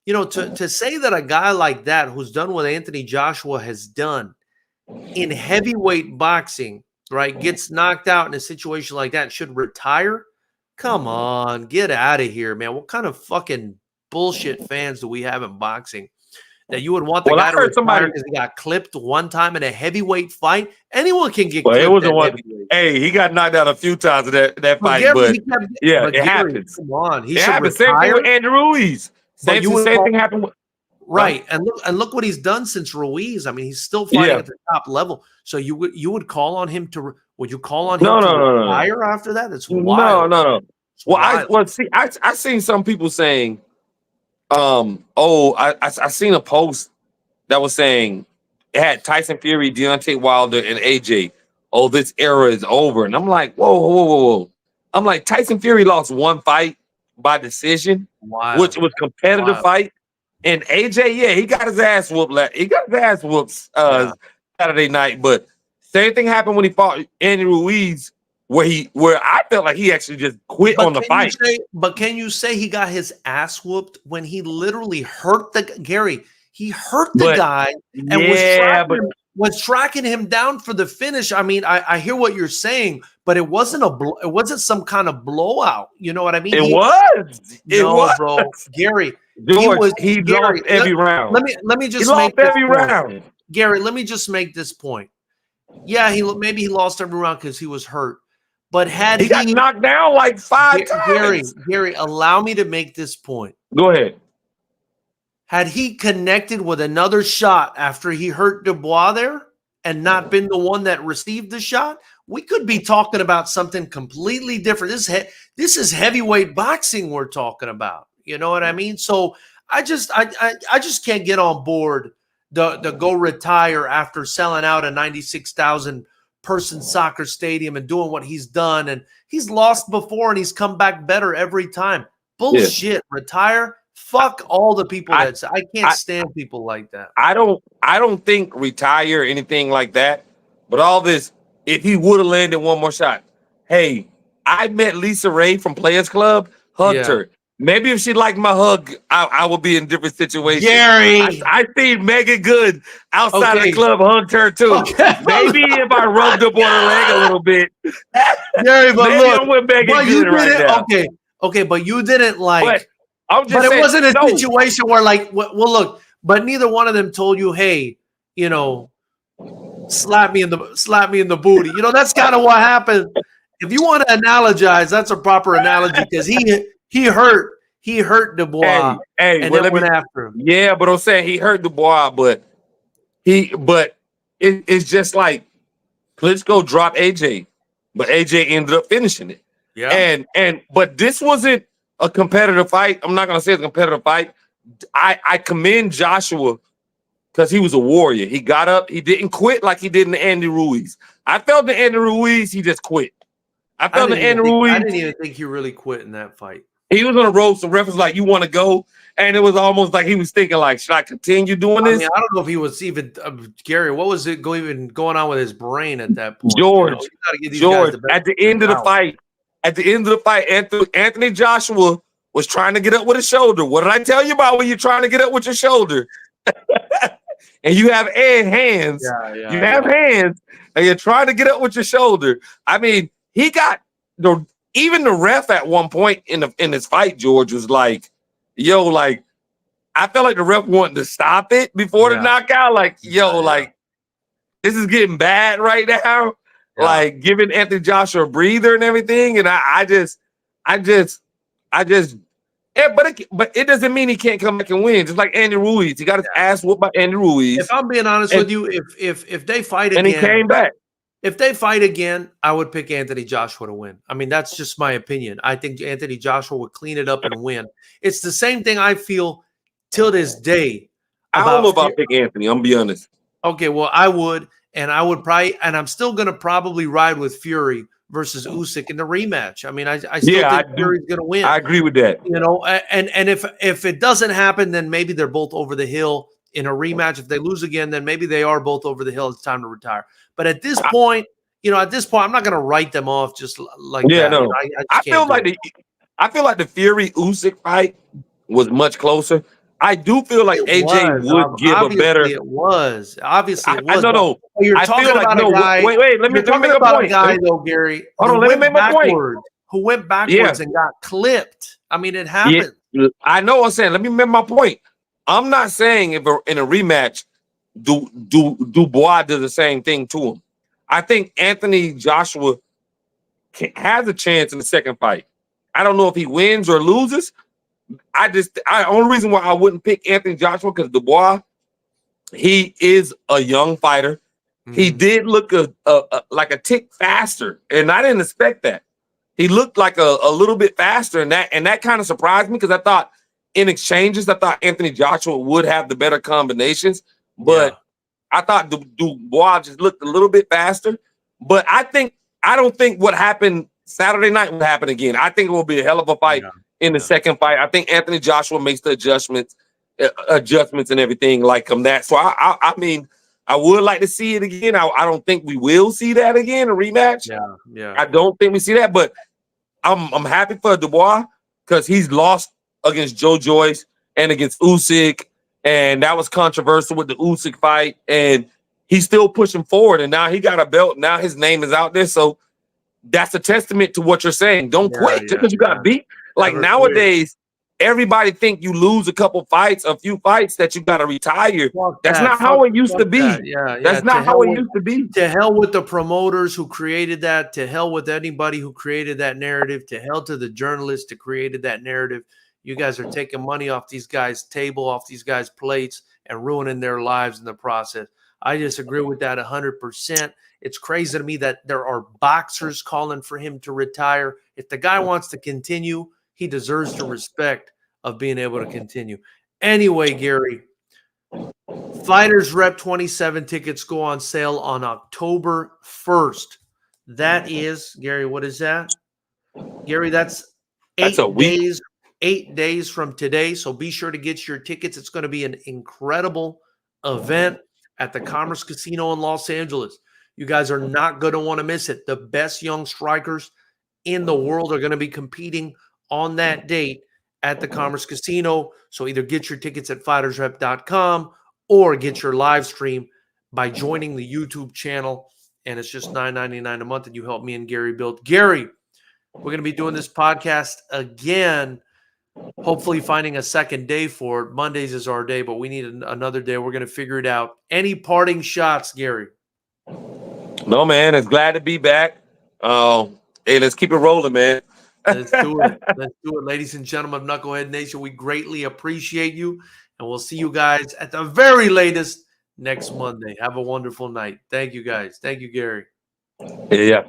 To say that a guy like that, who's done what Anthony Joshua has done in heavyweight boxing, right, gets knocked out in a situation like that, should retire? Come on, get out of here, man. What kind of fucking bullshit fans do we have in boxing? that you would want the Well, I guy to heard retire somebody. because he got clipped one time in a heavyweight fight. Anyone can get Well, it clipped wasn't at one. heavyweight. Hey, he got knocked out a few times in that But fight, Gary, but he kept, yeah, but it Gary, happens. come on, he It should happens. Same thing retire. with Andrew Ruiz. But you would Same call, thing happened with right, and look what he's done since Ruiz. I mean, he's still fighting at the top level. So you would call on him to would you call on him to retire after that? It's wild. No. It's Well, wild. I seen some people saying, I seen a post that was saying it had Tyson Fury, Deontay Wilder, and AJ. Oh, this era is over. And I'm like, whoa. I'm like, Tyson Fury lost one fight by decision, which was competitive fight. And AJ, yeah, he got his ass whooped. He got his ass whooped Saturday night. But same thing happened when he fought Andy Ruiz, where I felt like he actually just quit on the fight. But can you say he got his ass whooped when he literally hurt Gary? He hurt the guy and was tracking him down for the finish. I mean, I hear what you're saying, but it wasn't it wasn't some kind of blowout. You know what I mean? It was, bro, Gary. George, he lost every round. Let me just make every round. Gary, let me just make this point. Yeah, maybe he lost every round because he was hurt. But he got knocked down like 5 times. Gary, allow me to make this point. Go ahead. Had he connected with another shot after he hurt Dubois there and not been the one that received the shot, we could be talking about something completely different. This is heavyweight boxing we're talking about. You know what I mean? So I just can't get on board the go retire after selling out a 96,000 person soccer stadium and doing what he's done. And he's lost before and he's come back better every time. Bullshit. Yeah. Retire. Fuck all the people I can't stand people like that. I don't think retire or anything like that. But all this, if he would have landed one more shot. Hey, I met Lisa Ray from Players Club, hugged her. Maybe if she liked my hug, I would be in a different situation. Gary, I seen Megan Good outside of the club, hugged her too. Maybe if I rubbed up on her leg a little bit. Gary, but maybe I'm with Megan Good right now. Okay, but you didn't like. But it wasn't a situation where well, look, but neither one of them told you, hey, you know, slap me in the booty. You know, that's kind of what happened. If you want to analogize, that's a proper analogy because he hurt Dubois and then went after him. Yeah, but I'm saying he hurt Dubois, but it's just like Klitschko dropped AJ, but AJ ended up finishing it. Yeah, but this wasn't a competitive fight. I'm not gonna say it's a competitive fight. I commend Joshua because he was a warrior. He got up. He didn't quit like he did in the Andy Ruiz. I felt the Andy Ruiz, he just quit. I didn't even think he really quit in that fight. He was on a road. So ref was like, "You want to go?" And it was almost like he was thinking, "Like, should I continue doing this?" I mean, I don't know if he was even Gary. What was it even going on with his brain at that point? George, at the end of the fight, Anthony Joshua was trying to get up with his shoulder. What did I tell you about when you're trying to get up with your shoulder? And you have hands. You have hands, and you're trying to get up with your shoulder. I mean, he got even the ref at one point in this fight, George, was like, yo, like, I felt like the ref wanted to stop it before the knockout. Like, yo, like, this is getting bad right now. Yeah. Like, giving Anthony Joshua a breather and everything. And but it doesn't mean he can't come back and win. Just like Andy Ruiz. He got his ass whooped by Andy Ruiz. If I'm being honest with you, if they fight again. And he came back. If they fight again, I would pick Anthony Joshua to win. I mean, that's just my opinion. I think Anthony Joshua would clean it up and win. It's the same thing I feel till this day. I don't know about pick Anthony. I'm gonna be honest. Okay, well, I would, and I'm still gonna probably ride with Fury versus Usyk in the rematch. I mean, I still think Fury's gonna win. I agree with that. You know, and if it doesn't happen, then maybe they're both over the hill in a rematch. If they lose again, then maybe they are both over the hill. It's time to retire. But at this point, I'm not going to write them off just like that. No. You know, I feel like the Fury Usyk fight was much closer. I do feel like AJ would give a better. It was obviously. It was. No. You're talking about a guy. Wait. Let me make a point. A guy though, Gary. Hold on. Let me make my point. Who went backwards and got clipped? I mean, it happened. Yeah, I know what I'm saying. Let me make my point. I'm not saying if in a rematch, Dubois does the same thing to him. I think Anthony Joshua has a chance in the second fight. I don't know if he wins or loses. Only reason why I wouldn't pick Anthony Joshua because Dubois, he is a young fighter. He did look like a tick faster, and I didn't expect that. He looked like a little bit faster, and that kind of surprised me because I thought in exchanges, I thought Anthony Joshua would have the better combinations, but I thought Dubois just looked a little bit faster. But I don't think what happened Saturday night will happen again. I think it will be a hell of a fight in the second fight. I think Anthony Joshua makes the adjustments and everything like that. So I mean, I would like to see it again. I don't think we will see that again, a rematch. Yeah. I don't think we see that, but I'm happy for Dubois because he's lost against Joe Joyce and against Usyk, and that was controversial with the Usyk fight, and he's still pushing forward, and now he got a belt. Now his name is out there, so that's a testament to what you're saying. Don't quit just because you got beat. Like nowadays, everybody think you lose a few fights that you got to retire. That's not how it used to be. That's not how it used to be. To hell with the promoters who created that. To hell with anybody who created that narrative. To hell to the journalists who created that narrative. You guys are taking money off these guys' table, off these guys' plates, and ruining their lives in the process. I disagree with that 100%. It's crazy to me that there are boxers calling for him to retire. If the guy wants to continue, he deserves the respect of being able to continue. Anyway, Gary, Fighters Rep 27 tickets go on sale on October 1st. That is, Gary, what is that? Gary, that's 8 days. 8 days from today. So be sure to get your tickets. It's going to be an incredible event at the Commerce Casino in Los Angeles. You guys are not going to want to miss it. The best young strikers in the world are going to be competing on that date at the Commerce Casino. So either get your tickets at FightersRep.com or get your live stream by joining the YouTube channel. And it's just $9.99 a month, and you help me and Gary build. Gary, we're going to be doing this podcast again. Hopefully finding a second day for it. Mondays is our day, but we need another day. We're going to figure it out. Any parting shots, Gary? No, man. It's glad to be back. Hey, let's keep it rolling, man. Let's do it. Let's do it. Ladies and gentlemen of Knucklehead Nation, we greatly appreciate you, and we'll see you guys at the very latest next Monday. Have a wonderful night. Thank you, guys. Thank you, Gary. Yeah.